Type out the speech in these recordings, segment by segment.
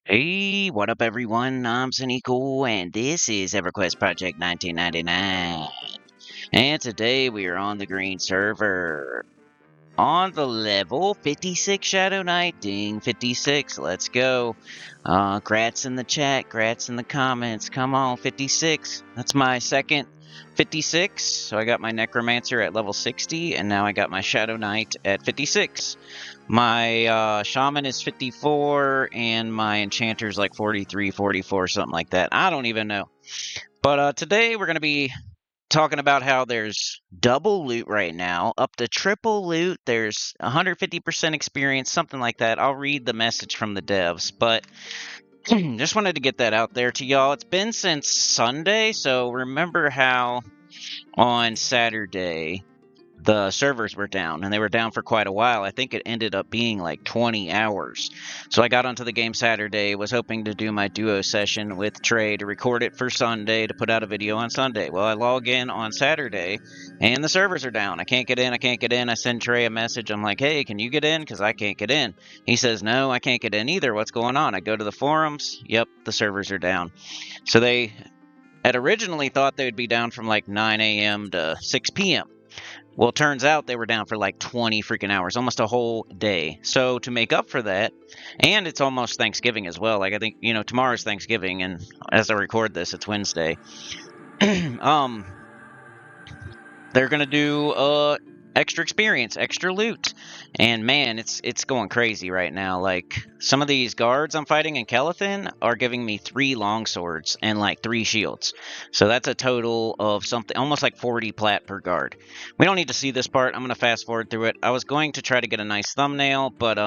Hey, what up, everyone? I'm Sinnycool, and this is EverQuest Project 1999. And today we are on the green server. On the level 56 Shadow Knight, ding 56, let's go. Grats in the chat, grats in the comments, come on, 56. That's my second 56, so I got my Necromancer at level 60, and now I got my Shadow Knight at 56. My Shaman is 54, and my Enchanter's like 43, 44, something like that. I don't even know. But today we're going to be talking about how there's double loot right now, up to triple loot. There's 150% experience, something like that. I'll read the message from the devs, but just wanted to get that out there to y'all. It's been since Sunday, so remember how on Saturday the servers were down, and they were down for quite a while. I think it ended up being like 20 hours. So I got onto the game Saturday, was hoping to do my duo session with Trey to record it for Sunday to put out a video on Sunday. Well, I log in on Saturday, and the servers are down. I can't get in. I send Trey a message. I'm like, hey, can you get in? Because I can't get in. He says, no, I can't get in either. What's going on? I go to the forums. Yep, the servers are down. So they had originally thought they would be down from like 9 a.m. to 6 p.m. Well, it turns out they were down for like 20 freaking hours, almost a whole day. So to make up for that, and it's almost Thanksgiving as well. Like I think, tomorrow's Thanksgiving, and as I record this, it's Wednesday. They're gonna do extra experience, extra loot, and man, it's going crazy right now. Like some of these guards I'm fighting in Kelethin are giving me 3 longswords and like 3 shields, so that's a total of something almost like 40 plat per guard. We don't need to see this part. I'm gonna fast forward through it. I was going to try to get a nice thumbnail, but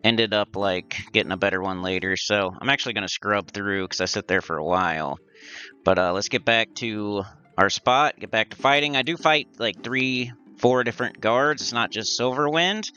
ended up like getting a better one later. So I'm actually gonna scrub through because I sit there for a while. But let's get back to our spot, get back to fighting. I do fight like 3, 4 different guards. It's not just Silverwind.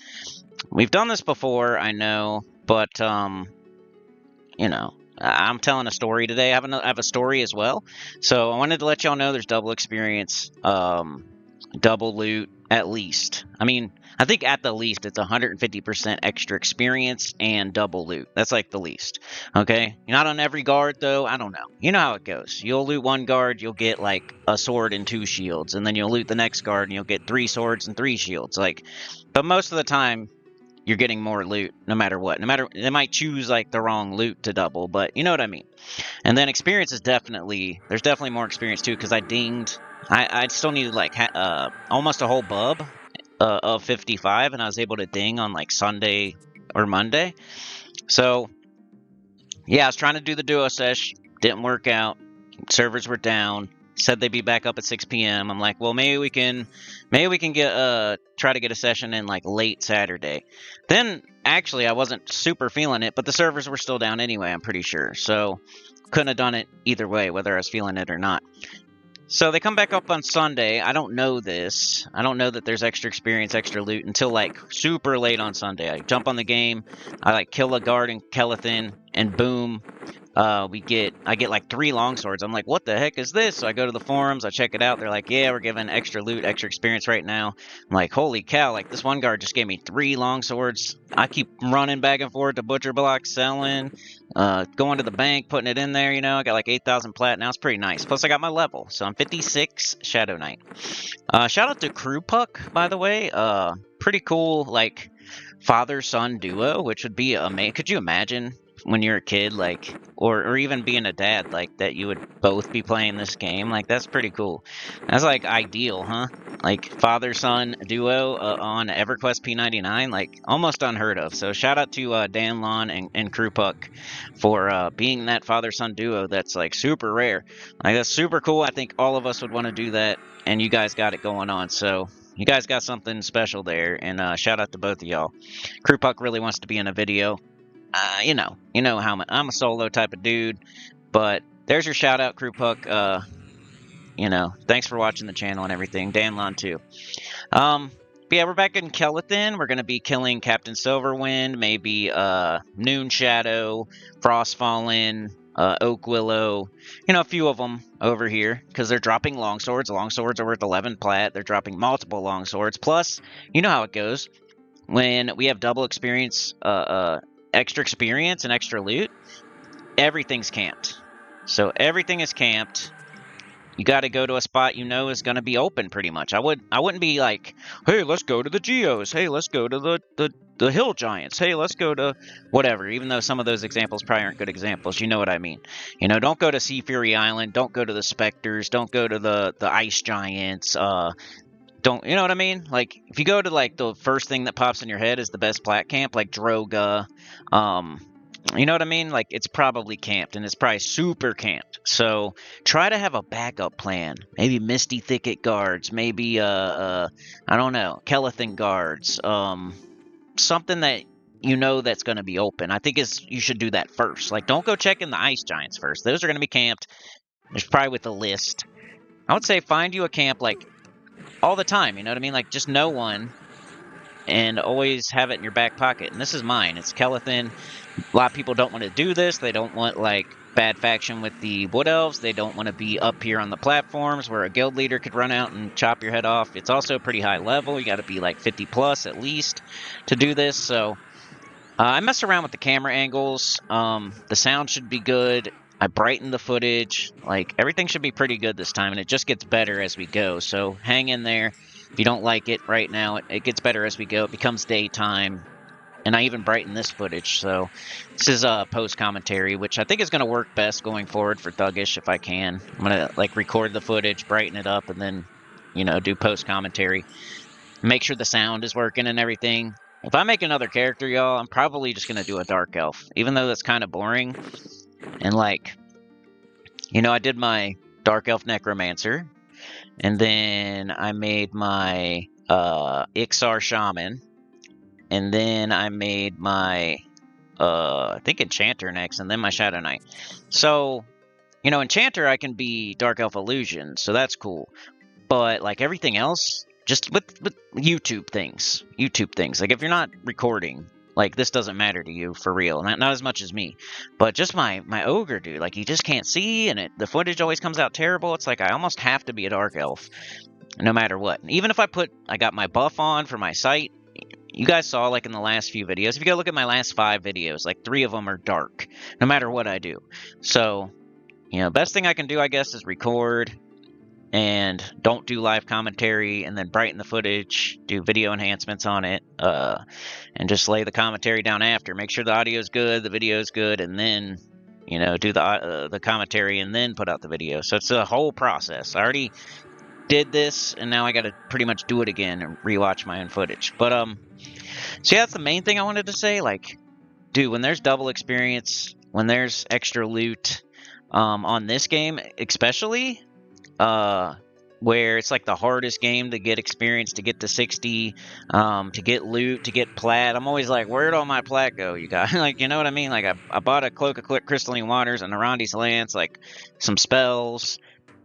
We've done this before, I know, but you know, I'm telling a story today. I have a story as well. So I wanted to let y'all know there's double experience, double loot at least. I mean, I think at the least it's 150% extra experience and double loot. That's like the least. Okay? Not on every guard though. I don't know. You know how it goes. You'll loot one guard, you'll get like a sword and 2 shields, and then you'll loot the next guard and you'll get 3 swords and 3 shields. Like, but most of the time you're getting more loot no matter what. No matter, they might choose like the wrong loot to double, but you know what I mean. And then experience is there's definitely more experience too, because I dinged. I still needed like almost a whole bub of 55, and I was able to ding on like Sunday or Monday. So yeah, I was trying to do the duo sesh, didn't work out. Servers were down. Said they'd be back up at 6 p.m. I'm like, well, maybe we can get try to get a session in like late Saturday. Then actually, I wasn't super feeling it, but the servers were still down anyway. I'm pretty sure, so couldn't have done it either way, whether I was feeling it or not. So they come back up on Sunday. I don't know this. I don't know that there's extra experience, extra loot until like super late on Sunday. I jump on the game, I like kill a guard in Kelethin, and boom, I get like 3 longswords. I'm like, what the heck is this? So I go to the forums, I check it out. They're like, yeah, we're giving extra loot, extra experience right now. I'm like, holy cow, like this one guard just gave me 3 longswords. I keep running back and forth to butcher block, selling, going to the bank, putting it in there, I got like 8,000 plat now. It's pretty nice. Plus I got my level. So I'm 56 Shadow Knight. Shout out to Crew Puck, by the way. Pretty cool, like, father-son duo, which would be amazing. Could you imagine when you're a kid, like, or even being a dad, like, that you would both be playing this game? Like, that's pretty cool. That's, like, ideal, huh? Like, father-son duo on EverQuest P99, like, almost unheard of. So, shout out to Dan Lon and Crew Puck for being that father-son duo that's, like, super rare. Like, that's super cool. I think all of us would want to do that, and you guys got it going on, so you guys got something special there, and shout out to both of y'all. Crew Puck really wants to be in a video. You know how I'm a solo type of dude, but there's your shout out, Crew Puck. Thanks for watching the channel and everything. Dan Lon too. But yeah, we're back in Kelethin. We're gonna be killing Captain Silverwind, maybe Noon Shadow, Frostfallen, Oak Willow, a few of them over here, because they're dropping longswords. Longswords are worth 11 plat. They're dropping multiple longswords. Plus, you know how it goes. When we have double experience, extra experience and extra loot, everything's camped. So everything is camped. You got to go to a spot you know is going to be open pretty much. I wouldn't be like, hey, let's go to the Geos. Hey, let's go to the Hill Giants. Hey, let's go to whatever. Even though some of those examples probably aren't good examples, you know what I mean. You know, don't go to Sea Fury Island. Don't go to the Specters. Don't go to the Ice Giants. Don't, you know what I mean? Like, if you go to like the first thing that pops in your head is the best plat camp, like Droga, you know what I mean? Like, it's probably camped, and it's probably super camped. So, try to have a backup plan. Maybe Misty Thicket guards. Maybe, I don't know, Kelethin guards. Something that you know that's going to be open. I think you should do that first. Like, don't go checking the Ice Giants first. Those are going to be camped. There's probably with the list. I would say find you a camp, like, all the time. You know what I mean? Like, just know one. And always have it in your back pocket. And this is mine. It's Kelethin. A lot of people don't want to do this. They don't want, like, bad faction with the Wood Elves. They don't want to be up here on the platforms where a guild leader could run out and chop your head off. It's also pretty high level. You got to be, like, 50 plus at least to do this. So, I mess around with the camera angles. The sound should be good. I brightened the footage. Like, everything should be pretty good this time. And it just gets better as we go. So, hang in there. If you don't like it right now, it gets better as we go. It becomes daytime. And I even brighten this footage. So this is a post commentary, which I think is going to work best going forward for Thuggish if I can. I'm going to like record the footage, brighten it up, and then, you know, do post commentary. Make sure the sound is working and everything. If I make another character, y'all, I'm probably just going to do a Dark Elf. Even though that's kind of boring. And like, you know, I did my Dark Elf Necromancer. And then I made my Ixar Shaman. And then I made my, I think Enchanter next, and then my Shadow Knight. So, you know, Enchanter I can be Dark Elf Illusion, so that's cool. But, like, everything else, just with YouTube things. Like, if you're not recording, like, this doesn't matter to you for real. Not as much as me. But just my Ogre, dude, like, you just can't see, and the footage always comes out terrible. It's like I almost have to be a Dark Elf, no matter what. And even if I got my buff on for my sight, you guys saw, like, in the last few videos, if you go look at my last 5 videos, like, 3 of them are dark, no matter what I do. So, you know, best thing I can do, I guess, is record, and don't do live commentary, and then brighten the footage, do video enhancements on it, and just lay the commentary down after. Make sure the audio's good, the video's good, and then, you know, do the commentary, and then put out the video. So it's a whole process. I already did this, and now I gotta pretty much do it again and rewatch my own footage. But, so yeah, that's the main thing I wanted to say. Like, dude, when there's double experience, when there's extra loot, on this game, especially, where it's like the hardest game to get experience, to get to 60, to get loot, to get plat. I'm always like, where'd all my plat go, you guys? Like, you know what I mean? Like, I bought a Cloak of Crystalline Waters, and Narandi's Lance, like, some spells,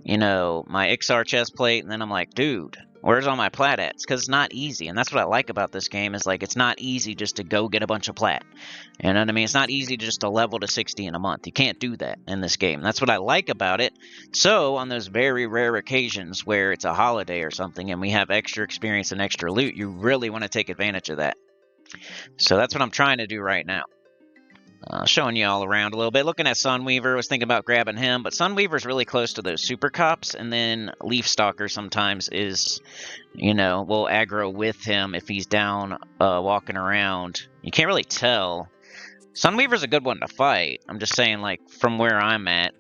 you know, my Ixar chest plate, and then I'm like, dude, where's all my plat at? Because it's not easy, and that's what I like about this game, is like, it's not easy just to go get a bunch of plat. You know what I mean? It's not easy just to level to 60 in a month. You can't do that in this game. That's what I like about it. So, on those very rare occasions where it's a holiday or something, and we have extra experience and extra loot, you really want to take advantage of that. So that's what I'm trying to do right now. Showing you all around a little bit. Looking at Sunweaver, was thinking about grabbing him, but Sunweaver's really close to those super cops, and then Leafstalker sometimes is, you know, will aggro with him if he's down walking around. You can't really tell. Sunweaver's a good one to fight. I'm just saying, like, from where I'm at,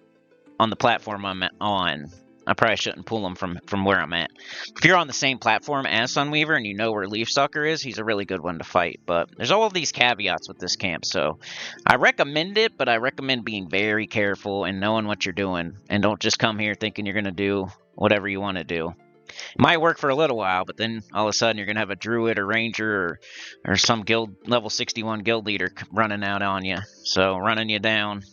on the platform I'm on, I probably shouldn't pull him from where I'm at. If you're on the same platform as Sunweaver and you know where Leafstalker is, he's a really good one to fight. But there's all of these caveats with this camp, so I recommend it, but I recommend being very careful and knowing what you're doing. And don't just come here thinking you're going to do whatever you want to do. It might work for a little while, but then all of a sudden you're going to have a druid or ranger or some guild level 61 guild leader running out on you. So running you down.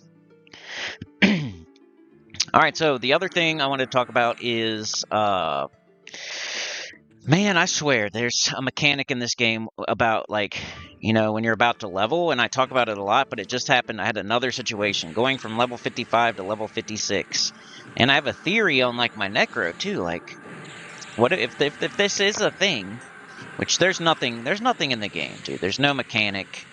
Alright, so the other thing I wanted to talk about is, man, I swear, there's a mechanic in this game about, like, you know, when you're about to level, and I talk about it a lot, but it just happened. I had another situation, going from level 55 to level 56, and I have a theory on, like, my Necro, too, like, what if this is a thing, which there's nothing in the game, dude, there's no mechanic,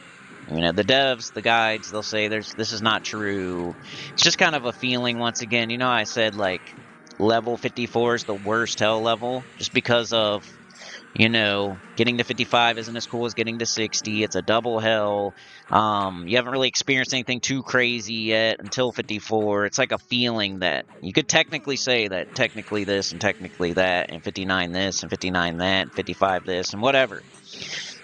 You know, the devs, the guides, they'll say this is not true. It's just kind of a feeling once again. You know, I said like level 54 is the worst hell level just because of, you know, getting to 55 isn't as cool as getting to 60. It's a double hell. You haven't really experienced anything too crazy yet until 54. It's like a feeling that you could technically say that technically this and technically that, and 59 this and 59 that, and 55 this and whatever.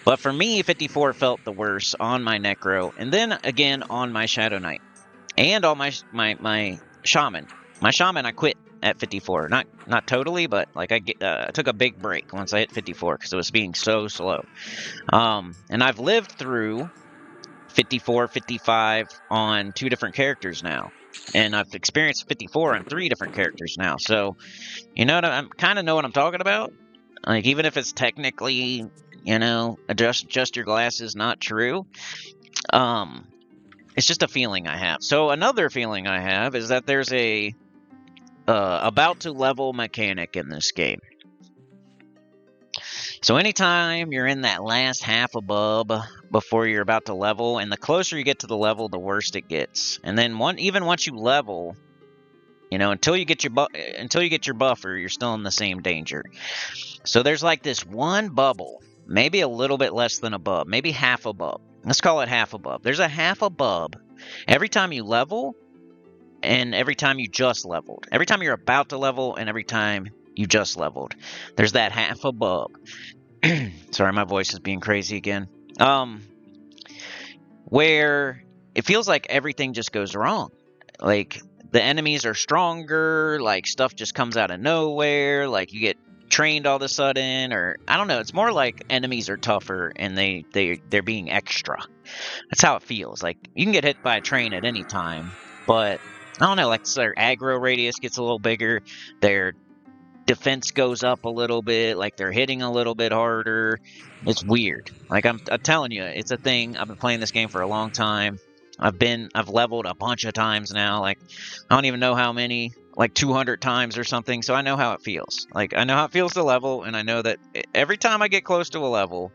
But for me, 54 felt the worst on my Necro, and then again on my Shadow Knight, and on my Shaman. My Shaman, I quit at 54. Not totally, but like I took a big break once I hit 54 because it was being so slow. And I've lived through 54, 55 on 2 different characters now, and I've experienced 54 on 3 different characters now. So you know what I'm kind of know what I'm talking about. Like even if it's technically, you know, adjust your glasses not true. It's just a feeling I have. So another feeling I have is that there's a about to level mechanic in this game. So anytime you're in that last half a bub before you're about to level, and the closer you get to the level, the worse it gets. And then even once you level, you know, until you get your buffer, you're still in the same danger. So there's like this one bubble, maybe a little bit less than a bub, maybe half a bub. Let's call it half a bub. There's a half a bub every time you level and every time you just leveled. Every time you're about to level and every time you just leveled. There's that half a bub. Sorry, my voice is being crazy again. Where it feels like everything just goes wrong. Like the enemies are stronger, like stuff just comes out of nowhere, like you get trained all of a sudden, or I don't know, it's more like enemies are tougher and they're being extra. That's how it feels. Like you can get hit by a train at any time, but I don't know, like their aggro radius gets a little bigger, their defense goes up a little bit, like they're hitting a little bit harder. It's weird. Like I'm telling you, it's a thing. I've been playing this game for a long time. I've leveled a bunch of times now, like I don't even know how many, like 200 times or something, so I know how it feels. Like I know how it feels to level, and I know that every time I get close to a level,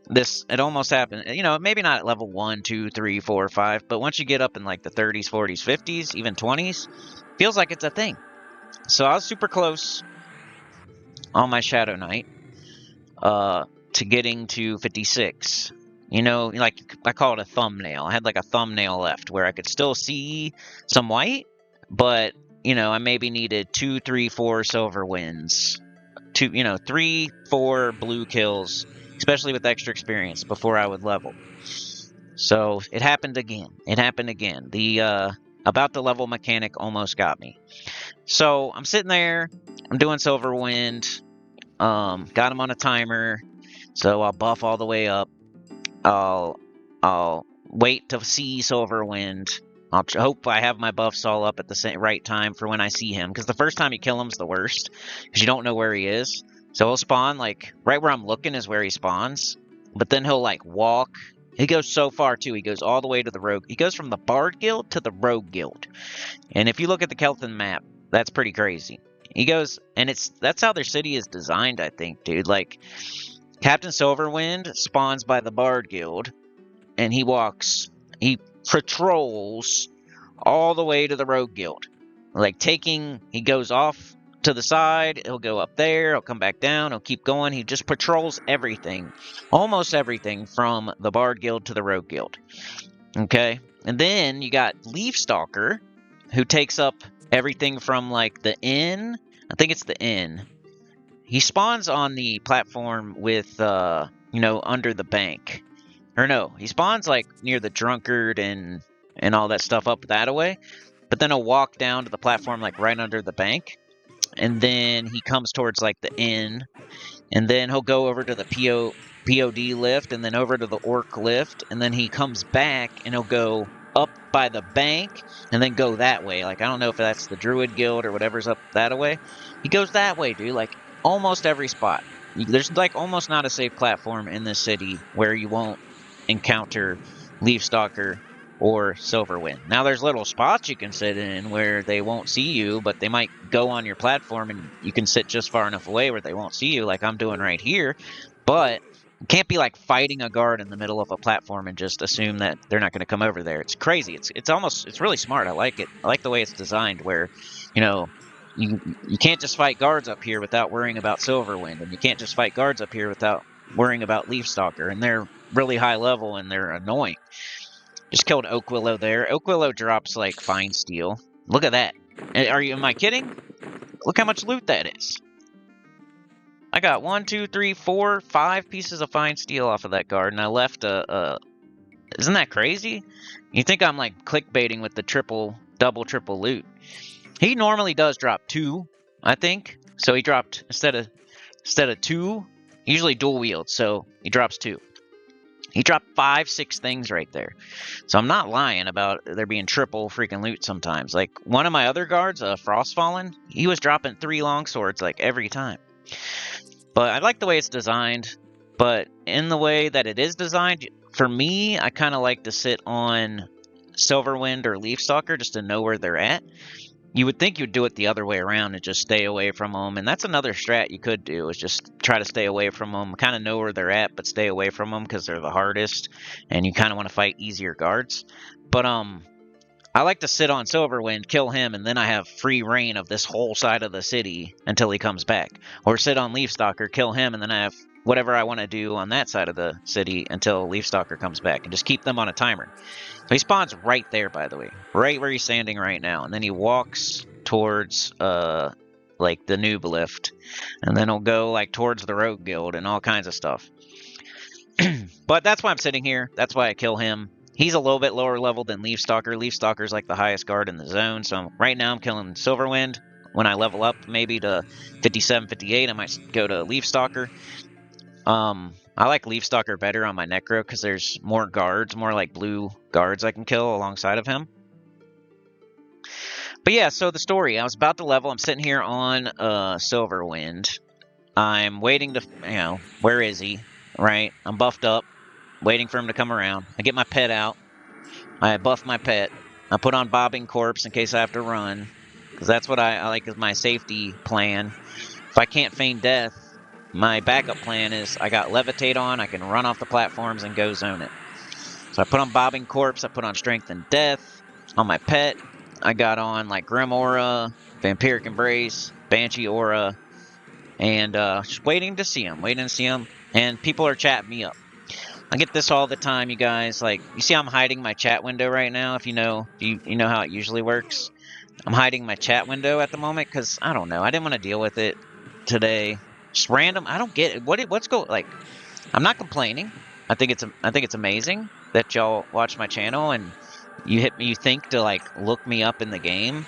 it almost happens, you know, maybe not at level 1, 2, 3, 4, 5, but once you get up in like the 30s, 40s, 50s, even 20s, feels like it's a thing. So I was super close on my Shadow Knight to getting to 56. You know, like I call it a thumbnail. I had like a thumbnail left where I could still see some white, but you know, I maybe needed 2, 3, 4 silver wins, 3, 4 blue kills, especially with extra experience before I would level. So it happened again. The about to level mechanic almost got me. So I'm sitting there, I'm doing silver wind, got him on a timer, so I'll buff all the way up. I'll wait to see Silverwind. I'll hope I have my buffs all up at the right time for when I see him, because the first time you kill him's the worst, because you don't know where he is. So he'll spawn, like, right where I'm looking is where he spawns, but then he'll, like, walk. He goes so far, too. He goes all the way to the Rogue. He goes from the Bard Guild to the Rogue Guild. And if you look at the Kelthon map, that's pretty crazy. He goes, and that's how their city is designed, I think, dude. Like, Captain Silverwind spawns by the Bard Guild, and he patrols all the way to the Rogue Guild. Like, he goes off to the side, he'll go up there, he'll come back down, he'll keep going. He just patrols everything, almost everything from the Bard Guild to the Rogue Guild. Okay? And then you got Leafstalker, who takes up everything from, like, the inn. I think it's the inn. He spawns on the platform with, under the bank. Or no, he spawns, like, near the drunkard and all that stuff up that-a-way. But then he'll walk down to the platform, like, right under the bank. And then he comes towards, like, the inn. And then he'll go over to the POD lift, and then over to the Orc lift. And then he comes back, and he'll go up by the bank, and then go that way. Like, I don't know if that's the Druid Guild or whatever's up that-a-way. He goes that way, dude. Like, almost every spot. There's, like, almost not a safe platform in this city where you won't encounter Leafstalker or Silverwind. Now, there's little spots you can sit in where they won't see you, but they might go on your platform and you can sit just far enough away where they won't see you, like I'm doing right here. But You can't be like fighting a guard in the middle of a platform and just assume that they're not going to come over there. It's crazy. It's really smart. I like it. I like the way it's designed where, you know, you can't just fight guards up here without worrying about Silverwind, and you can't just fight guards up here without worrying about Leafstalker, and they're really high level and they're annoying. Just killed Oak Willow there. Oak Willow drops like fine steel. Look at that. Am I kidding? Look how much loot that is. I got 1, 2, 3, 4, 5 pieces of fine steel off of that guard, and I left isn't that crazy? You think I'm like clickbaiting with the double, triple loot. He normally does drop 2, I think. So he dropped, instead of 2, usually dual wield, so he drops 2. He dropped 5, 6 things right there. So I'm not lying about there being triple freaking loot sometimes. Like, one of my other guards, Frostfallen, he was dropping 3 longswords like every time. But I like the way it's designed. But in the way that it is designed, for me, I kind of like to sit on Silverwind or Leafstalker just to know where they're at. You would think you'd do it the other way around and just stay away from them. And that's another strat you could do, is just try to stay away from them. Kind of know where they're at, but stay away from them because they're the hardest. And you kind of want to fight easier guards. But I like to sit on Silverwind, kill him, and then I have free reign of this whole side of the city until he comes back. Or sit on Leafstalker, kill him, and then I have whatever I want to do on that side of the city until Leafstalker comes back. And just keep them on a timer. So he spawns right there, by the way. Right where he's standing right now. And then he walks towards, like, the noob lift. And then he'll go, like, towards the rogue guild and all kinds of stuff. But that's why I'm sitting here. That's why I kill him. He's a little bit lower level than Leafstalker. Leafstalker's, like, the highest guard in the zone. So right now I'm killing Silverwind. When I level up maybe to 57, 58, I might go to Leafstalker. I like Leafstalker better on my Necro because there's more guards, more like blue guards I can kill alongside of him. But yeah, so the story. I was about to level. I'm sitting here on Silverwind. I'm waiting to, where is he? Right? I'm buffed up, waiting for him to come around. I get my pet out. I buff my pet. I put on Bobbing Corpse in case I have to run. Because that's what I like as my safety plan. If I can't feign death, my backup plan is I got Levitate on, I can run off the platforms and go zone it. So I put on Bobbing Corpse, I put on Strength and Death. On my pet, I got on like Grim Aura, Vampiric Embrace, Banshee Aura, and just waiting to see him, and people are chatting me up. I get this all the time, you guys. Like, you see I'm hiding my chat window right now, if you know how it usually works. I'm hiding my chat window at the moment because, I don't know, I didn't want to deal with it today. Just random. I don't get it. What's going, like, I'm not complaining. I think it's amazing that y'all watch my channel and you think to like look me up in the game.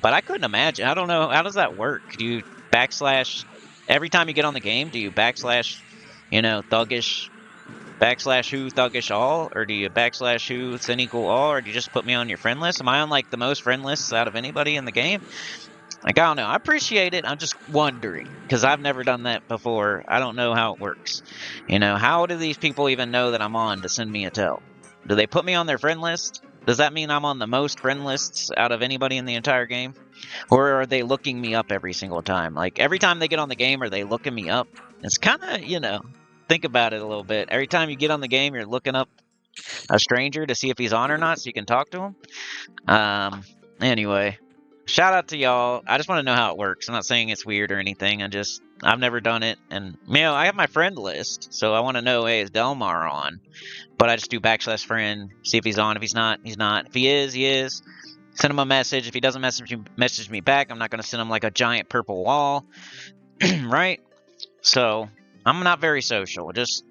But I couldn't imagine. I don't know, how does that work? Do you backslash every time you get on the game? Do you backslash, thuggish, backslash who thuggish all, or do you backslash who Sinnycool all, or do you just put me on your friend list? Am I on like the most friend lists out of anybody in the game? Like, I don't know. I appreciate it. I'm just wondering, because I've never done that before. I don't know how it works. How do these people even know that I'm on to send me a tell? Do they put me on their friend list? Does that mean I'm on the most friend lists out of anybody in the entire game? Or are they looking me up every single time? Like, every time they get on the game, are they looking me up? It's kind of, think about it a little bit. Every time you get on the game, you're looking up a stranger to see if he's on or not so you can talk to him. Anyway. Shout out to y'all. I just want to know how it works. I'm not saying it's weird or anything. I've never done it. And, I have my friend list. So I want to know, hey, is Delmar on? But I just do /friend, see if he's on. If he's not, he's not. If he is, he is. Send him a message. If he doesn't message me back, I'm not going to send him like a giant purple wall. Right? So, I'm not very social. Just,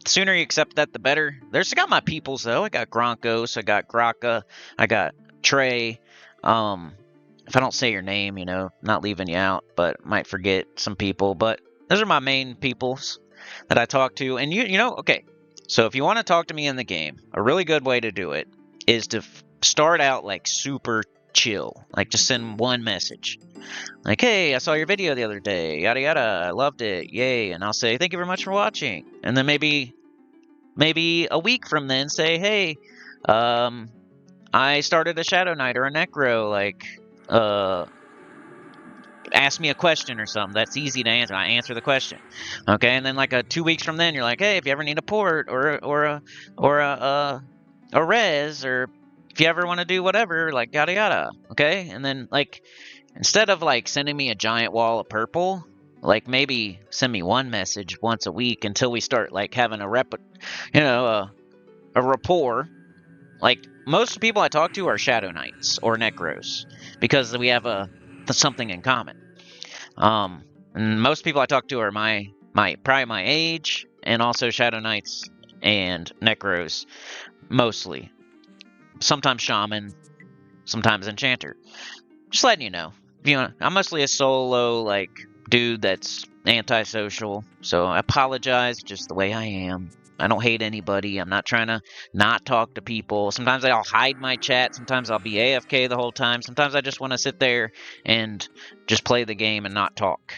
the sooner you accept that, the better. I got my peoples, though. I got Gronkos. I got Graka. I got Trey. If I don't say your name, not leaving you out, but might forget some people. But those are my main peoples that I talk to. And okay. So if you want to talk to me in the game, a really good way to do it is to start out like super chill. Like just send one message. Like, hey, I saw your video the other day. Yada yada. I loved it. Yay. And I'll say, thank you very much for watching. And then maybe a week from then say, hey, I started a Shadow Knight or a Necro, like, ask me a question or something that's easy to answer. I answer the question, okay. And then like 2 weeks from then, you're like, hey, if you ever need a port or a res, or if you ever want to do whatever, like yada yada, okay. And then like instead of like sending me a giant wall of purple, like maybe send me one message once a week until we start like having a rapport. Like most people I talk to are Shadow Knights or Necros because we have something in common. And most people I talk to are probably my age, and also Shadow Knights and Necros mostly. Sometimes Shaman, sometimes Enchanter. Just letting you know. I'm mostly a solo like dude that's antisocial, so I apologize just the way I am. I don't hate anybody. I'm not trying to not talk to people. Sometimes I'll hide my chat. Sometimes I'll be AFK the whole time. Sometimes I just want to sit there and just play the game and not talk.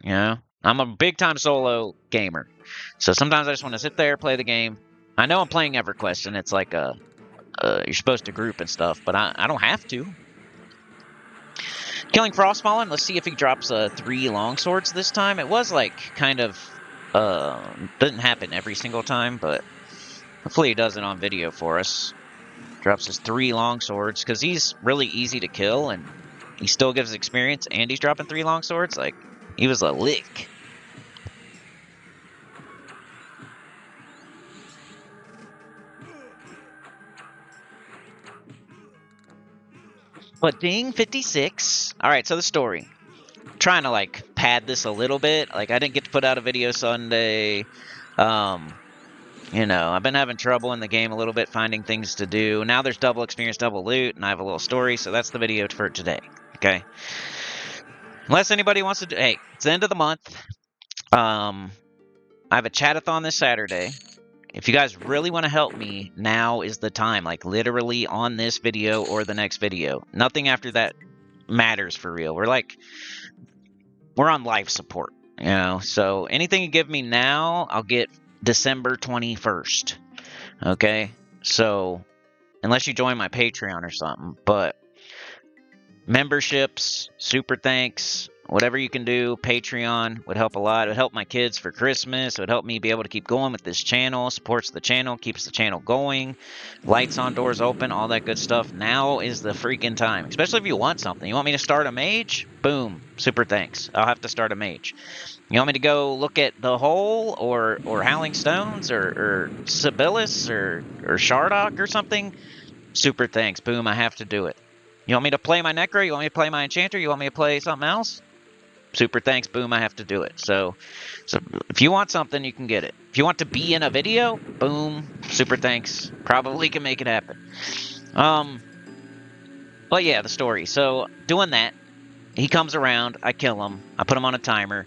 You know? I'm a big time solo gamer. So sometimes I just want to sit there, play the game. I know I'm playing EverQuest and it's like you're supposed to group and stuff, but I don't have to. Killing Frostfallen, let's see if he drops 3 longswords this time. It was like kind of doesn't happen every single time, but hopefully he does it on video for us. Drops his 3 longswords because he's really easy to kill and he still gives experience, and he's dropping 3 longswords. Like he was a lick. But ding, 56. All right, so the story. I'm trying to like pad this a little bit. Like I didn't get to put out a video Sunday. I've been having trouble in the game a little bit finding things to do. Now there's double experience, double loot, and I have a little story, so that's the video for today. Okay. Unless anybody wants to do, hey, it's the end of the month. I have a chatathon this Saturday. If you guys really want to help me, now is the time. Like literally on this video or the next video. Nothing after that matters for real. We're on life support, So anything you give me now, I'll get December 21st. Okay? So unless you join my Patreon or something, but memberships, super thanks, whatever you can do, Patreon would help a lot. It would help my kids for Christmas. It would help me be able to keep going with this channel. Supports the channel, keeps the channel going. Lights on, doors open, all that good stuff. Now is the freaking time. Especially if you want something. You want me to start a mage? Boom. Super thanks. I'll have to start a mage. You want me to go look at the Hole or Howling Stones or Sibyllus or Shardock or something? Super thanks. Boom, I have to do it. You want me to play my Necro? You want me to play my Enchanter? You want me to play something else? Super thanks. Boom, I have to do it. So if you want something, you can get it. If you want to be in a video, boom, super thanks. Probably can make it happen. But yeah, the story. So doing that, he comes around, I kill him, I put him on a timer.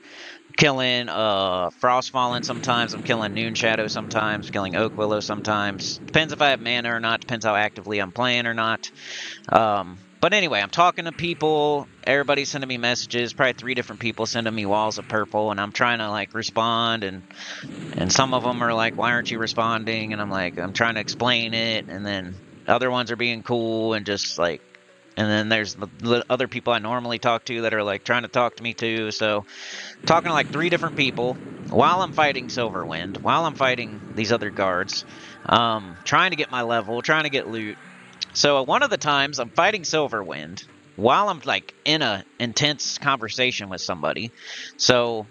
Killing Frostfallen sometimes, I'm killing Noon Shadow sometimes, killing Oak Willow sometimes. Depends if I have mana or not, depends how actively I'm playing or not. But anyway, I'm talking to people, everybody's sending me messages, probably 3 different people sending me walls of purple, and I'm trying to like respond, and some of them are like, why aren't you responding? And I'm like, I'm trying to explain it, and then other ones are being cool and just like, and then there's the other people I normally talk to that are like trying to talk to me too. So talking to like 3 different people while I'm fighting Silverwind, while I'm fighting these other guards, trying to get my level, trying to get loot. So one of the times I'm fighting Silverwind while I'm like in a intense conversation with somebody. So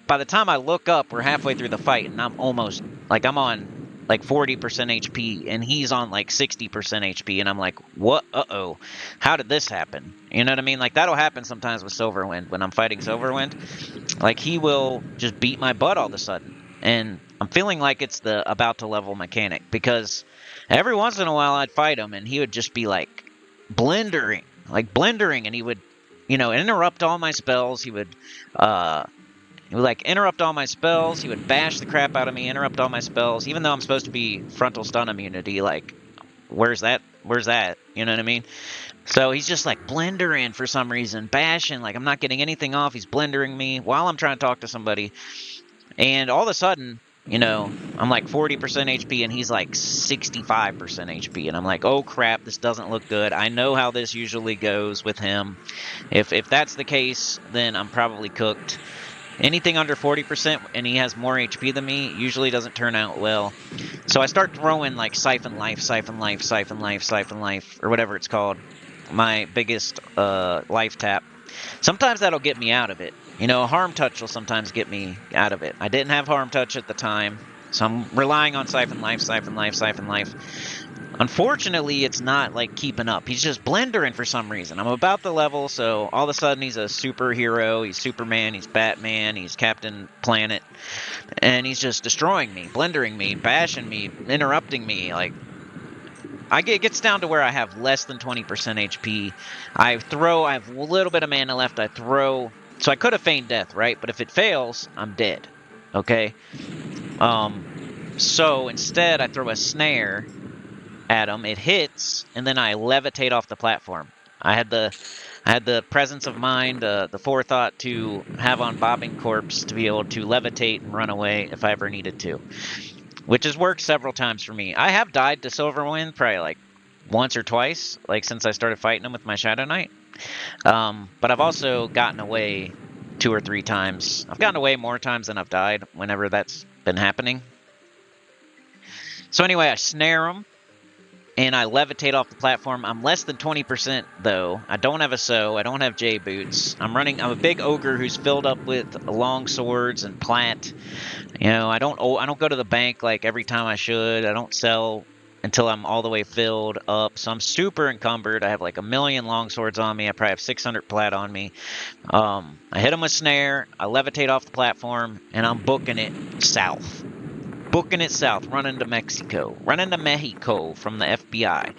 by the time I look up, we're halfway through the fight and I'm almost like I'm on like 40% HP and he's on like 60% HP and I'm like, what? Uh-oh. How did this happen? You know what I mean? Like that'll happen sometimes with Silverwind when I'm fighting Silverwind. Like he will just beat my butt all of a sudden. And I'm feeling like it's the about to level mechanic because every once in a while I'd fight him and he would just be like blendering and he would, interrupt all my spells. He would like interrupt all my spells. He would bash the crap out of me, interrupt all my spells, even though I'm supposed to be frontal stun immunity. Like, where's that? You know what I mean? So he's just like blendering for some reason, bashing. Like I'm not getting anything off. He's blendering me while I'm trying to talk to somebody. And all of a sudden, you know, I'm like 40% HP and he's like 65% HP. And I'm like, oh crap, this doesn't look good. I know how this usually goes with him. If that's the case, then I'm probably cooked. Anything under 40% and he has more HP than me usually doesn't turn out well. So I start throwing like Siphon Life, Siphon Life, Siphon Life, Siphon Life, or whatever it's called. My biggest life tap. Sometimes that'll get me out of it. You know, Harm Touch will sometimes get me out of it. I didn't have Harm Touch at the time, so I'm relying on Siphon Life, Siphon Life, Siphon Life. Unfortunately, it's not like keeping up. He's just blendering for some reason. I'm about the level, so all of a sudden he's a superhero. He's Superman, he's Batman, he's Captain Planet, and he's just destroying me, blendering me, bashing me, interrupting me. Like, it gets down to where I have less than 20% HP. I have a little bit of mana left. I throw, so I could have feigned death, right? But if it fails, I'm dead. Okay. So instead, I throw a snare at him. It hits, and then I levitate off the platform. I had the presence of mind, the forethought to have on Bobbing Corpse to be able to levitate and run away if I ever needed to, which has worked several times for me. I have died to Silverwind probably like once or twice, like since I started fighting him with my Shadow Knight. But I've also gotten away 2 or 3 times. I've gotten away more times than I've died whenever that's been happening. So anyway, I snare him, and I levitate off the platform. I'm less than 20% though. I don't have a sow. I don't have J boots. I'm a big ogre who's filled up with long swords and plat. You know, I don't go to the bank like every time I should. I don't sell until I'm all the way filled up. So I'm super encumbered. I have like 1,000,000 long swords on me. I probably have 600 plat on me. I hit him with snare. I levitate off the platform, and I'm booking it south. Booking it south, running to Mexico. Running to Mexico from the FBI.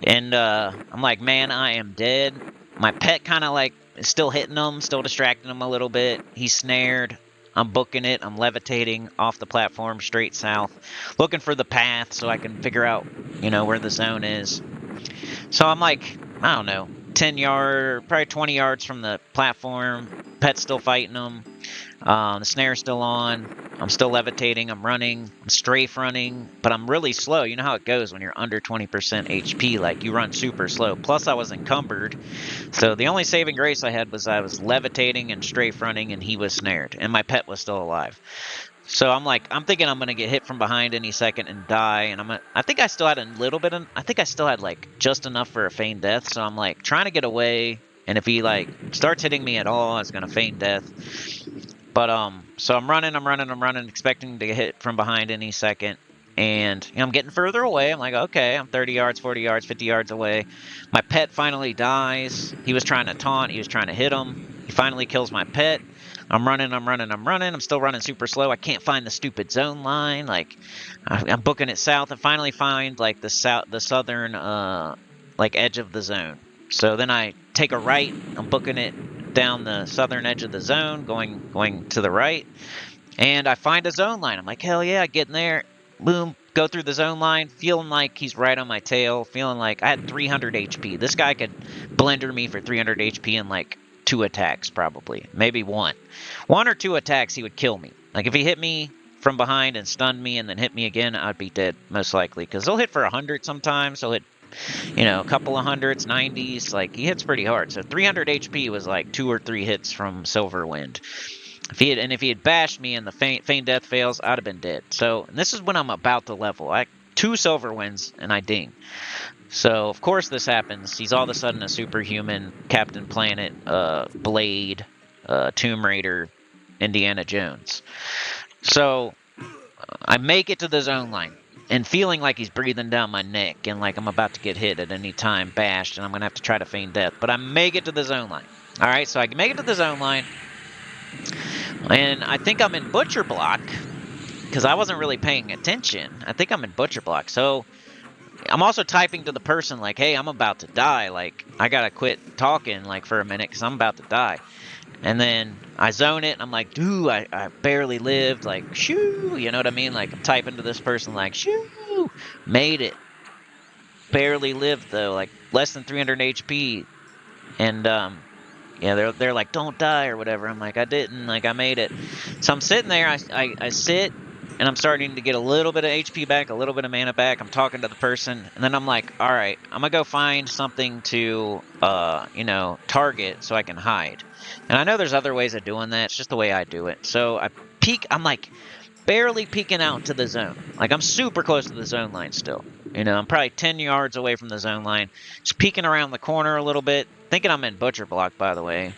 And I'm like, man, I am dead. My pet kind of like is still hitting him, still distracting him a little bit. He's snared. I'm booking it. I'm levitating off the platform straight south, looking for the path so I can figure out, you know, where the zone is. So I'm like, I don't know, 10 yards, probably 20 yards from the platform. Pet's still fighting him. The snare's still on. I'm still levitating. I'm running. I'm strafe running, but I'm really slow. You know how it goes when you're under 20% HP. Like, you run super slow. Plus, I was encumbered. So the only saving grace I had was I was levitating and strafe running, and he was snared, and my pet was still alive. So I'm thinking I'm gonna get hit from behind any second and die, and I think I still had a little bit I think I still had like just enough for a feigned death. So I'm like trying to get away, and if he like starts hitting me at all, I was gonna feign death. But so I'm running, expecting to get hit from behind any second. And you know, I'm getting further away. I'm like, okay, I'm 30 yards, 40 yards, 50 yards away. My pet finally dies. He was trying to taunt. He was trying to hit him. He finally kills my pet. I'm running. I'm still running super slow. I can't find the stupid zone line. Like, I'm booking it south. I finally find like the southern like edge of the zone. So then I take a right. I'm booking it down the southern edge of the zone, going to the right, and I find a zone line. I'm like, hell yeah, I get in there, boom, go through the zone line, feeling like he's right on my tail, feeling like I had 300 HP. This guy could blender me for 300 HP in like 2 attacks, probably, maybe 1 or 2 attacks. He would kill me. Like, if he hit me from behind and stunned me and then hit me again, I'd be dead most likely, because he'll hit for 100 sometimes. He'll hit, you know, a couple of hundreds, 90s. Like, he hits pretty hard. So 300 HP was like 2 or 3 hits from Silverwind. If he had bashed me and the feign death fails, I'd have been dead. So, and this is when I'm about to level. 2 Silverwinds and I ding. So of course this happens. He's all of a sudden a superhuman, Captain Planet, Blade, Tomb Raider, Indiana Jones. So I make it to the zone line, and feeling like he's breathing down my neck, and like I'm about to get hit at any time, bashed, and I'm going to have to try to feign death. But I make it to the zone line. Alright, so I make it to the zone line, and I think I'm in Butcher Block, because I wasn't really paying attention. I think I'm in Butcher Block, so I'm also typing to the person like, hey, I'm about to die. Like, I got to quit talking, like, for a minute, because I'm about to die. And then I zone it, and I'm like, dude, I barely lived, like, shoo, you know what I mean? Like, I'm typing to this person, like, shoo, made it. Barely lived, though, like, less than 300 HP. And, yeah, they're like, don't die, or whatever. I'm like, I didn't, like, I made it. So I'm sitting there, I sit, and I'm starting to get a little bit of HP back, a little bit of mana back. I'm talking to the person, and then I'm like, all right, I'm gonna go find something to, you know, target so I can hide. And I know there's other ways of doing that. It's just the way I do it. So I peek. I'm like barely peeking out into the zone. Like I'm super close to the zone line still. You know, I'm probably 10 yards away from the zone line. Just peeking around the corner a little bit. Thinking I'm in butcher block, by the way.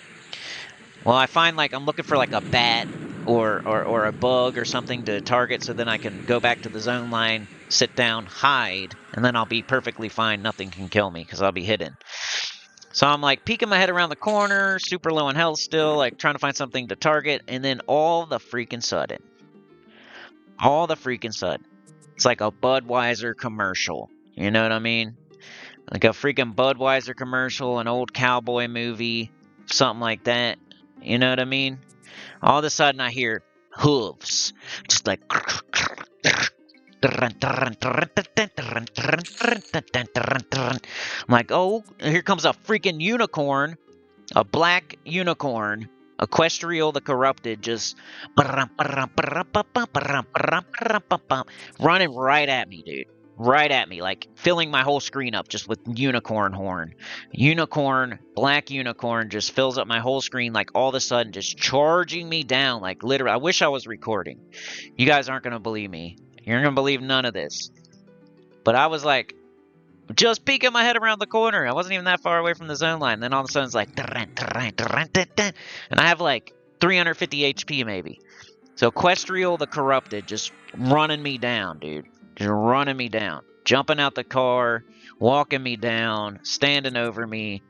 Well, I find like I'm looking for like a bat or a bug or something to target so then I can go back to the zone line, sit down, hide, and then I'll be perfectly fine. Nothing can kill me because I'll be hidden. So I'm like peeking my head around the corner, super low in health still, like trying to find something to target, and then all the freaking sudden, it's like a Budweiser commercial. You know what I mean? Like a freaking Budweiser commercial, an old cowboy movie, something like that. You know what I mean? All of a sudden I hear hooves. Just like I'm like, oh, here comes a freaking unicorn. A black unicorn. Equestrial the Corrupted just running right at me, dude. Right at me, like filling my whole screen up just with unicorn horn. Unicorn, black unicorn just fills up my whole screen, like all of a sudden just charging me down, like literally. I wish I was recording. You guys aren't going to believe me. You're not going to believe none of this. But I was like, just peeking my head around the corner. I wasn't even that far away from the zone line. Then all of a sudden it's like, and I have like 350 HP maybe. So Equestrial the Corrupted just running me down, dude. Just running me down. Jumping out the car, walking me down, standing over me,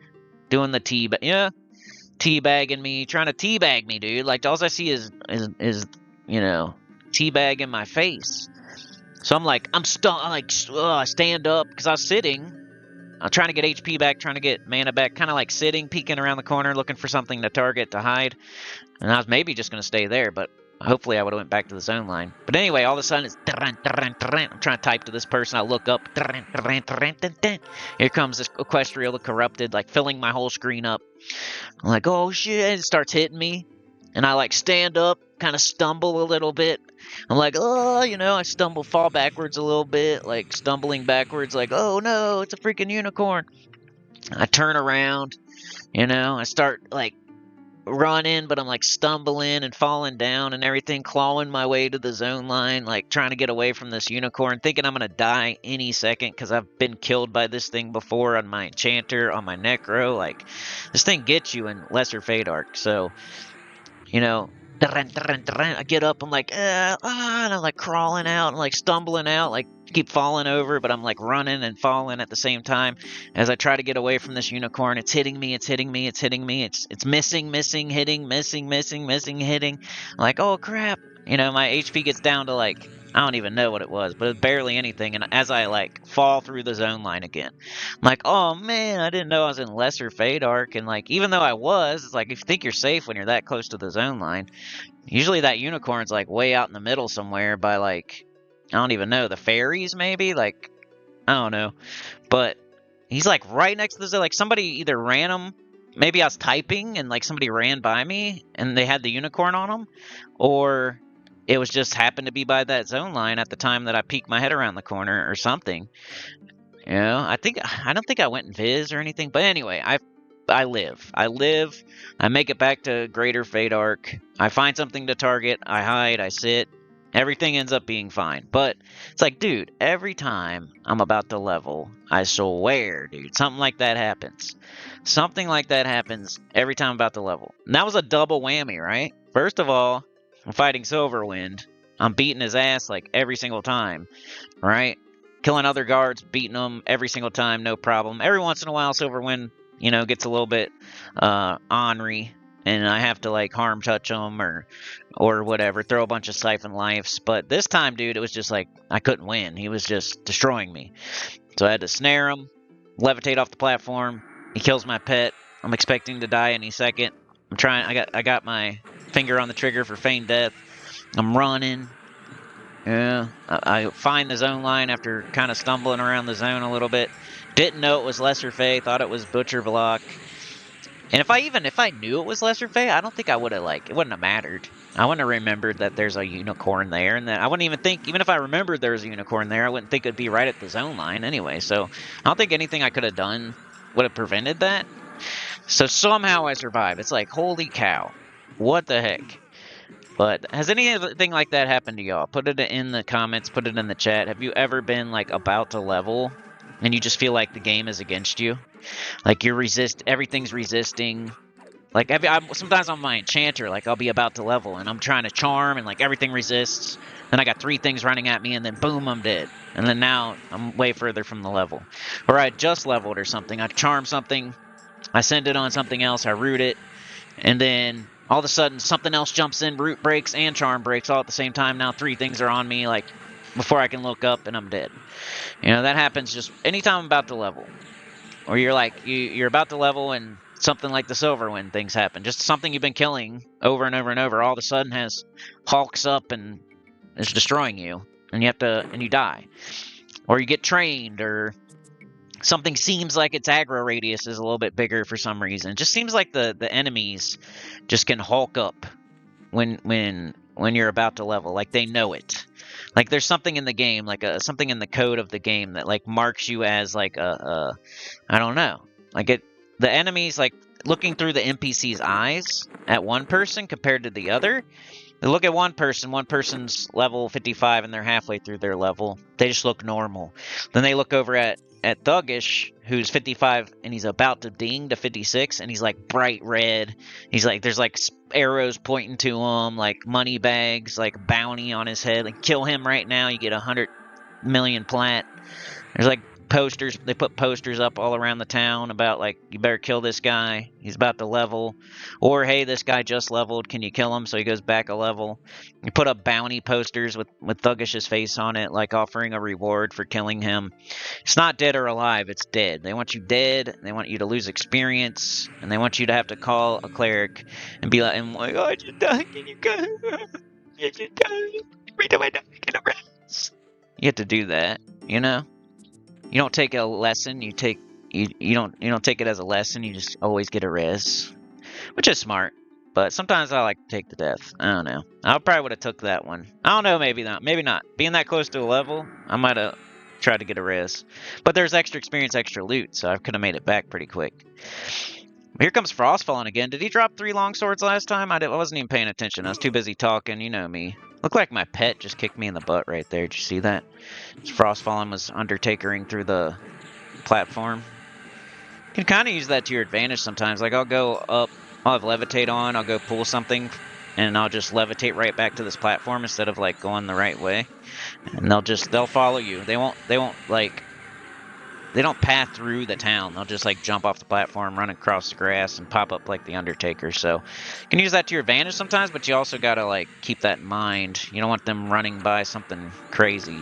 doing the teabagging me, trying to teabag me, dude. Like all I see is you know, teabagging my face. So I'm like, I stand up because I was sitting. I'm trying to get HP back, trying to get mana back, kind of like sitting, peeking around the corner, looking for something to target, to hide. And I was maybe just going to stay there, but hopefully I would have went back to the zone line. But anyway, all of a sudden it's I'm trying to type to this person. I look up. Here comes this Equestrial the Corrupted, like filling my whole screen up. I'm like, oh shit, it starts hitting me. And I like stand up, kind of stumble a little bit. I'm like, oh, you know, I fall backwards a little bit, like stumbling backwards, like, oh no, it's a freaking unicorn. I turn around, you know, I start like running, but I'm like stumbling and falling down and everything, clawing my way to the zone line, like trying to get away from this unicorn, thinking I'm going to die any second because I've been killed by this thing before on my enchanter, on my necro. Like, this thing gets you in Lesser Fate Arc, so... You know, I get up, I'm like, and I'm like crawling out and like stumbling out, like keep falling over, but I'm like running and falling at the same time as I try to get away from this unicorn. It's hitting me, it's missing, hitting. I'm like, oh crap. You know, my HP gets down to like, I don't even know what it was, but it's barely anything. And as I like fall through the zone line again, I'm like, oh man, I didn't know I was in Lesser Fate Arc. And like, even though I was, it's like, if you think you're safe when you're that close to the zone line, usually that unicorn's like way out in the middle somewhere by like, I don't even know, the fairies maybe? Like, I don't know. But he's like right next to the zone. Like somebody either ran him. Maybe I was typing and like somebody ran by me and they had the unicorn on them. Or it was just happened to be by that zone line at the time that I peeked my head around the corner or something. You know, I don't think I went in Viz or anything. But anyway, I live. I make it back to Greater Fate Arc. I find something to target. I hide. I sit. Everything ends up being fine. But it's like, dude, every time I'm about to level, I swear, dude, something like that happens. Something like that happens every time I'm about to level. And that was a double whammy, right? First of all, I'm fighting Silverwind. I'm beating his ass like every single time, right? Killing other guards, beating them every single time, no problem. Every once in a while, Silverwind, you know, gets a little bit ornery, and I have to like harm touch him or whatever, throw a bunch of siphon lives. But this time, dude, it was just like I couldn't win. He was just destroying me. So I had to snare him, levitate off the platform. He kills my pet. I'm expecting to die any second. I'm trying. I got my finger on the trigger for feigned death. I'm running. Yeah, I find the zone line after kind of stumbling around the zone a little bit. Didn't know it was Lesser Fate. Thought it was Butcher Block. And if I knew it was lesser fate, I don't think I would have it wouldn't have mattered. I wouldn't have remembered that there's a unicorn there, and then I wouldn't even think, even if I remembered there was a unicorn there, I wouldn't think it'd be right at the zone line anyway. So I don't think anything I could have done would have prevented that. So somehow I survived. It's like, holy cow, what the heck? But has anything like that happened to y'all? Put it in the comments, put it in the chat. Have you ever been about to level and you just feel like the game is against you? Like everything's resisting. Like sometimes on my enchanter, I'll be about to level and I'm trying to charm and everything resists. Then I got 3 things running at me and then boom, I'm dead. And then now I'm way further from the level. Or I just leveled or something. I charm something, I send it on something else, I root it, and then all of a sudden something else jumps in, root breaks and charm breaks all at the same time. Now 3 things are on me before I can look up and I'm dead. That happens just anytime I'm about to level. Or you're about to level and something like the Silverwind things happen. Just something you've been killing over and over and over all of a sudden hulks up and is destroying you, and you die. Or you get trained, or something seems like its aggro radius is a little bit bigger for some reason. It just seems like the enemies just can hulk up when you're about to level. They know it. There's something in the game, something in the code of the game that marks you as I don't know. The enemies looking through the NPC's eyes at one person compared to the other. They look at one person's level 55 and they're halfway through their level. They just look normal. Then they look over at Thuggish, who's 55 and he's about to ding to 56 and he's bright red. He's there's arrows pointing to him, money bags, bounty on his head. Kill him right now, you get 100 million plat. There's posters, they put posters up all around the town about you better kill this guy, he's about to level, or hey, this guy just leveled, can you kill him so he goes back a level. You put up bounty posters with Thuggish's face on it, offering a reward for killing him. It's not dead or alive, it's dead. They want you dead, they want you to lose experience, and they want you to have to call a cleric and be oh, I just died, can you go? I just died, every time I die I get a rest. You have to do that, You don't take a lesson, you don't take it as a lesson, you just always get a res. Which is smart. But sometimes I like to take the death. I don't know. I probably would have took that one. I don't know, maybe not. Maybe not. Being that close to a level, I might have tried to get a res. But there's extra experience, extra loot, so I could have made it back pretty quick. Here comes Frostfallen again. Did he drop 3 longswords last time? I wasn't even paying attention. I was too busy talking, you know me. Looked like my pet just kicked me in the butt right there. Did you see that? Frostfallen was undertakering through the platform. You can kind of use that to your advantage sometimes. I'll go up, I'll have levitate on, I'll go pull something, and I'll just levitate right back to this platform instead of going the right way. And they'll follow you. They don't path through the town. They'll just jump off the platform, run across the grass, and pop up like the Undertaker. So you can use that to your advantage sometimes, but you also gotta keep that in mind. You don't want them running by something crazy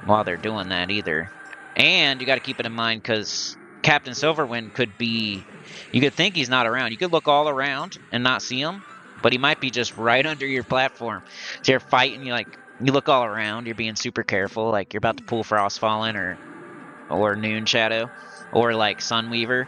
while they're doing that either. And you gotta keep it in mind because Captain Silverwind could be, you could think he's not around. You could look all around and not see him, but he might be just right under your platform. So you're fighting, you look all around, you're being super careful, you're about to pull Frostfallen or Noon Shadow, or Sunweaver.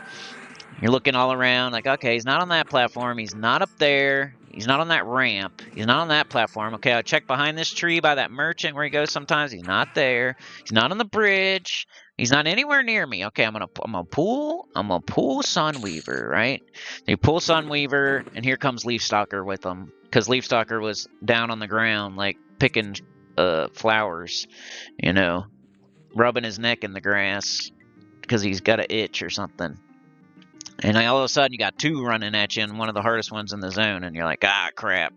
You're looking all around, okay, he's not on that platform, he's not up there, he's not on that ramp, he's not on that platform. Okay, I'll check behind this tree by that merchant where he goes sometimes, he's not there, he's not on the bridge, he's not anywhere near me. Okay, I'm gonna pull Sunweaver, right? So you pull Sunweaver, and here comes Leafstalker with him, because Leafstalker was down on the ground, picking flowers, rubbing his neck in the grass because he's got an itch or something. And all of a sudden you got 2 running at you and one of the hardest ones in the zone, and you're crap.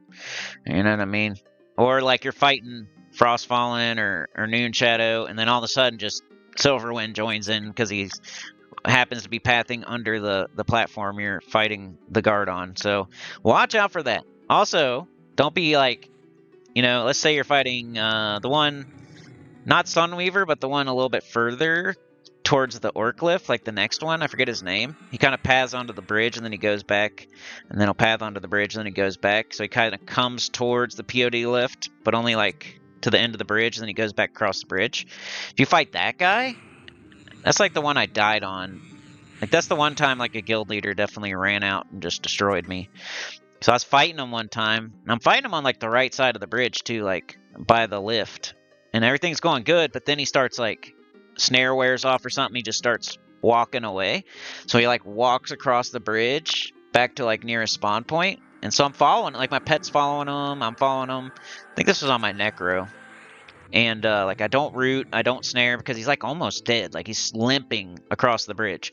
You know what I mean? Or you're fighting Frostfallen or Noon Shadow, and then all of a sudden just Silverwind joins in because he happens to be pathing under the platform you're fighting the guard on. So watch out for that. Also, don't be let's say you're fighting the one, not Sunweaver, but the one a little bit further towards the Orcliff, the next one. I forget his name. He kind of paths onto the bridge, and then he goes back, and then he'll path onto the bridge, and then he goes back. So he kind of comes towards the POD lift, but only to the end of the bridge, and then he goes back across the bridge. If you fight that guy, that's the one I died on Like, that's the one time, like, a guild leader definitely ran out and just destroyed me. So I was fighting him one time, and I'm fighting him on, like, the right side of the bridge, too, like, by the lift. And everything's going good, but then he starts, like, snare wears off or something, he just starts walking away. So he, like, walks across the bridge back to, like, nearest spawn point. And so I'm following, like, my pet's following him, I'm following him. I think this was on my necro. And, like, I don't root, I don't snare, because he's, like, almost dead. Like, he's limping across the bridge.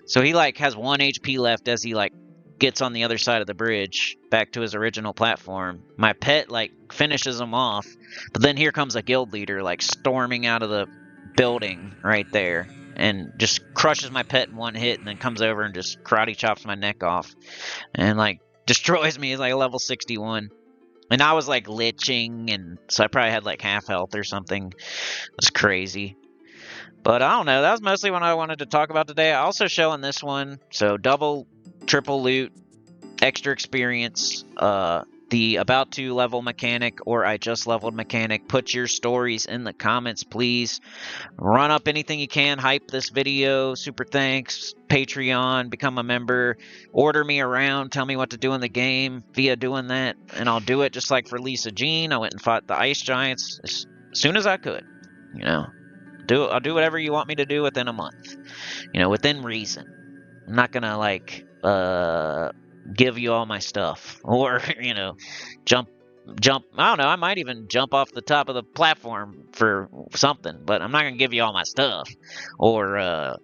So he, like, has 1 HP left as he, like, gets on the other side of the bridge back to his original platform. My pet, like, finishes him off. But then here comes a guild leader, like, storming out of the building right there. And just crushes my pet in 1 hit, and then comes over and just karate chops my neck off. And, like, destroys me. He's, like, a level 61. And I was, like, liching, and so I probably had, like, half health or something. It was crazy. But I don't know, that was mostly what I wanted to talk about today. I also show in this one, so double, triple loot, extra experience, the about to level mechanic, or I just leveled mechanic. Put your stories in the comments, please. Run up anything you can, hype this video, super thanks, Patreon, become a member, order me around, tell me what to do in the game via doing that, and I'll do it just like for Lisa Jean. I went and fought the Ice Giants as soon as I could, you know. I'll do whatever you want me to do within a month, you know, within reason. I'm not gonna, like, give you all my stuff, or, you know, jump, I don't know, I might even jump off the top of the platform for something, but I'm not gonna give you all my stuff, or,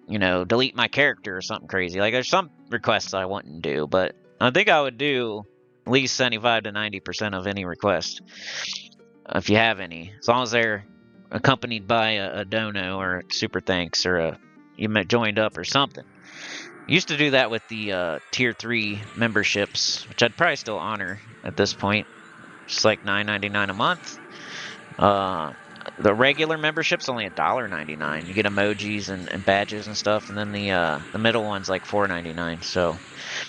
you know, delete my character or something crazy. Like, there's some requests I wouldn't do, but I think I would do at least 75 to 90% of any request, if you have any, as long as they're accompanied by a dono or a super thanks, or you joined up or something. Used to do that with the tier 3 memberships, which I'd probably still honor at this point. Just like $9.99 a month. The regular membership's only $1.99. You get emojis and badges and stuff, and then the middle one's like $4.99. So,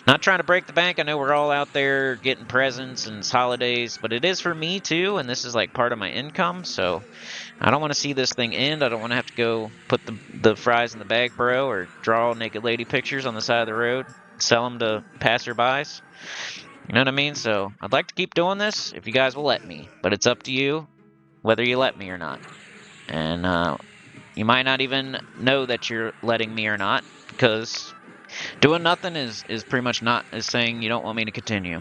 not trying to break the bank. I know we're all out there getting presents and it's holidays, but it is for me too, and this is like part of my income. So, I don't want to see this thing end. I don't want to have to go put the fries in the bag, bro, or draw naked lady pictures on the side of the road, sell them to passerbys. You know what I mean? So I'd like to keep doing this if you guys will let me, but it's up to you whether you let me or not. And you might not even know that you're letting me or not, because doing nothing is pretty much not is saying you don't want me to continue.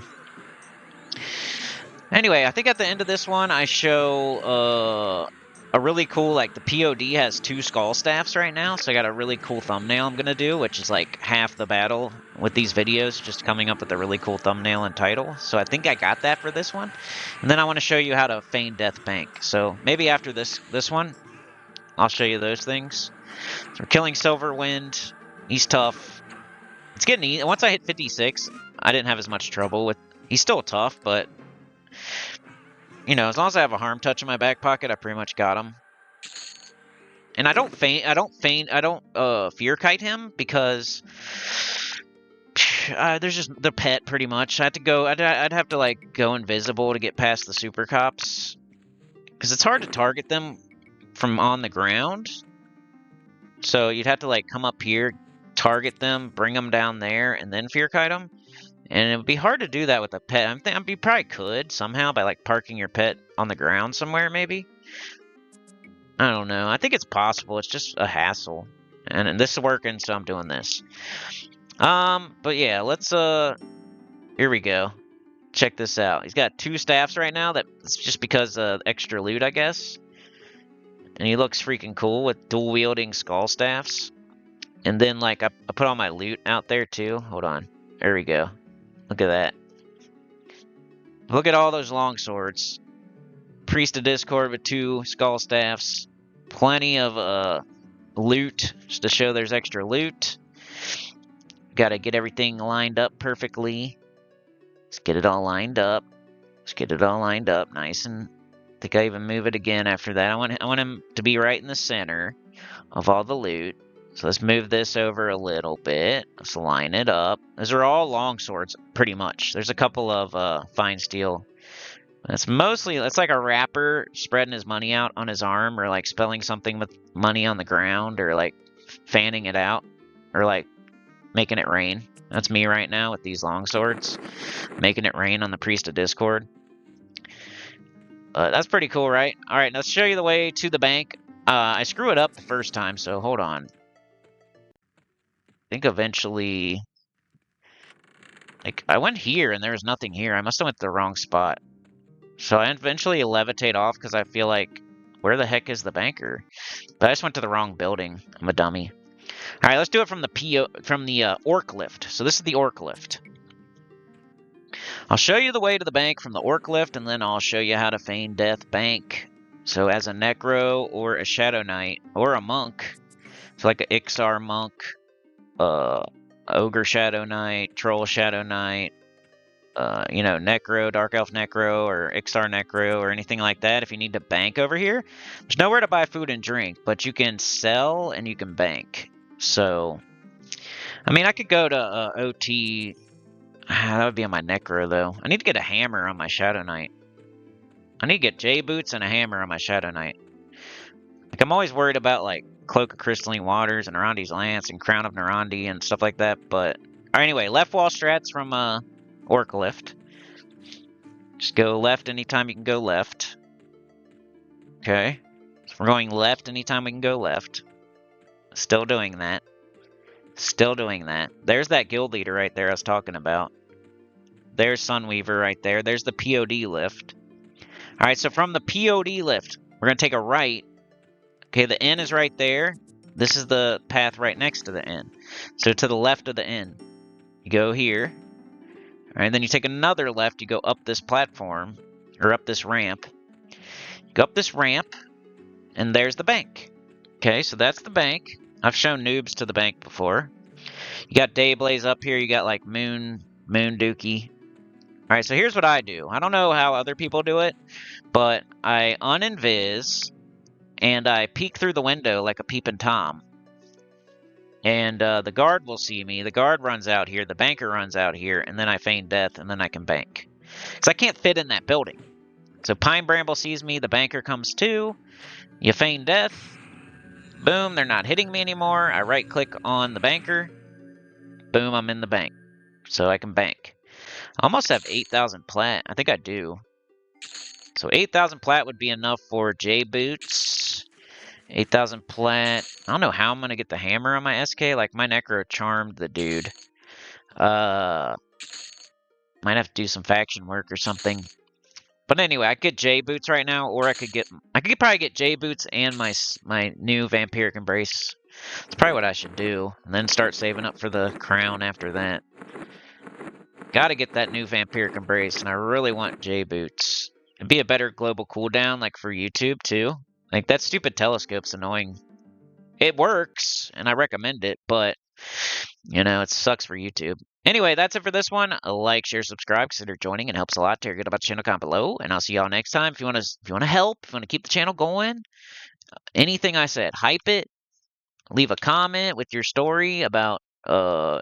Anyway, I think at the end of this one, I show a really cool, like, the POD has 2 skull staffs right now, so I got a really cool thumbnail I'm going to do, which is like half the battle with these videos, just coming up with a really cool thumbnail and title. So I think I got that for this one. And then I want to show you how to feign Death Bank. So maybe after this one, I'll show you those things. So we're killing Silverwind. He's tough. It's getting easy. Once I hit 56, I didn't have as much trouble with... He's still tough, but... You know, as long as I have a harm touch in my back pocket, I pretty much got him. And I don't fear kite him, because there's just the pet, pretty much. I'd have to, like, go invisible to get past the super cops, because it's hard to target them from on the ground. So you'd have to, like, come up here, target them, bring them down there, and then fear kite them. And it would be hard to do that with a pet. You probably could somehow by, like, parking your pet on the ground somewhere, maybe. I don't know. I think it's possible. It's just a hassle. And this is working, so I'm doing this. But yeah, let's, here we go. Check this out. He's got 2 staffs right now. That's just because of extra loot, I guess. And he looks freaking cool with dual-wielding skull staffs. And then, like, I put all my loot out there, too. Hold on. There we go. Look at that. Look at all those long swords. Priest of Discord with 2 skull staffs. Plenty of loot, just to show there's extra loot. Gotta get everything lined up perfectly. Let's get it all lined up. Let's get it all lined up nice, and I think I even move it again after that. I want him to be right in the center of all the loot. So let's move this over a little bit. Let's line it up. Those are all long swords, pretty much. There's a couple of fine steel. That's like a rapper spreading his money out on his arm, or like spelling something with money on the ground, or like fanning it out, or like making it rain. That's me right now with these long swords, making it rain on the Priest of Discord. That's pretty cool, right? All right, let's show you the way to the bank. I screw it up the first time, so hold on. I think eventually, like, I went here and there was nothing here. I must have went to the wrong spot. So I eventually levitate off because I feel like, where the heck is the banker? But I just went to the wrong building. I'm a dummy. All right, let's do it from the orc lift. So this is the orc lift. I'll show you the way to the bank from the orc lift, and then I'll show you how to feign death bank. So as a necro or a shadow knight or a monk, so like an Ixar monk, ogre shadow knight, troll shadow knight, you know, necro, dark elf necro, or Ixar necro, or anything like that. If you need to bank over here, there's nowhere to buy food and drink, but you can sell and you can bank. So, I mean, I could go to OT. That would be on my necro though. I need to get a hammer on my shadow knight. I need to get J boots and a hammer on my shadow knight. Like, I'm always worried about like Cloak of Crystalline Waters and Narandi's Lance and Crown of Narandi and stuff like that. But all right, anyway, left wall strats from Orc Lift. Just go left anytime you can go left. Okay, so we're going left anytime we can go left. Still doing that. Still doing that. There's that guild leader right there I was talking about. There's Sunweaver right there. There's the POD lift. All right, so from the POD lift, we're going to take a right. Okay, the inn is right there. This is the path right next to the inn. So to the left of the inn, you go here. All right, then you take another left. You go up this platform, or up this ramp. You go up this ramp, and there's the bank. Okay, so that's the bank. I've shown noobs to the bank before. You got Dayblaze up here. You got like Moon Dookie. All right, so here's what I do. I don't know how other people do it, but I uninvis and I peek through the window like a peeping Tom. And the guard will see me. The guard runs out here. The banker runs out here, and then I feign death, and then I can bank. Because I can't fit in that building. So Pine Bramble sees me. The banker comes too. You feign death. Boom, they're not hitting me anymore. I right-click on the banker. Boom, I'm in the bank. So I can bank. I almost have 8,000 plat. I think I do. So 8,000 plat would be enough for J boots. 8,000 plat. I don't know how I'm going to get the hammer on my SK. Like, my Necro charmed the dude. Might have to do some faction work or something. But anyway, I could get J boots right now, or I could probably get J boots and my new Vampiric Embrace. That's probably what I should do, and then start saving up for the crown after that. Got to get that new Vampiric Embrace, and I really want J boots. It'd be a better global cooldown, like for YouTube too. Like, that stupid telescope's annoying. It works, and I recommend it, but you know, it sucks for YouTube. Anyway, that's it for this one. Like, share, subscribe, consider joining. It helps a lot. Tell your good about the channel, comment below, and I'll see y'all next time. If you want to help, if you want to keep the channel going, anything I said, hype it. Leave a comment with your story about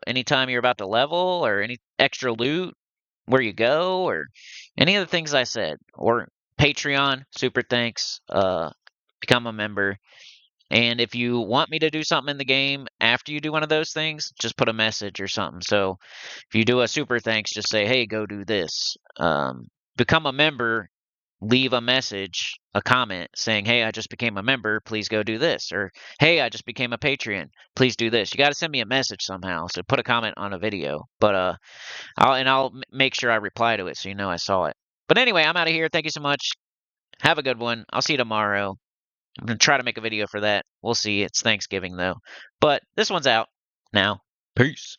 anytime you're about to level, or any extra loot, where you go, or any of the things I said, or Patreon, super thanks, become a member. And if you want me to do something in the game after you do one of those things, just put a message or something. So if you do a super thanks, just say, hey, go do this. Become a member, leave a message, a comment saying, hey, I just became a member, please go do this. Or, hey, I just became a Patreon, please do this. You got to send me a message somehow. So put a comment on a video. But I'll make sure I reply to it so you know I saw it. But anyway, I'm out of here. Thank you so much. Have a good one. I'll see you tomorrow. I'm going to try to make a video for that. We'll see. It's Thanksgiving, though. But this one's out now. Peace.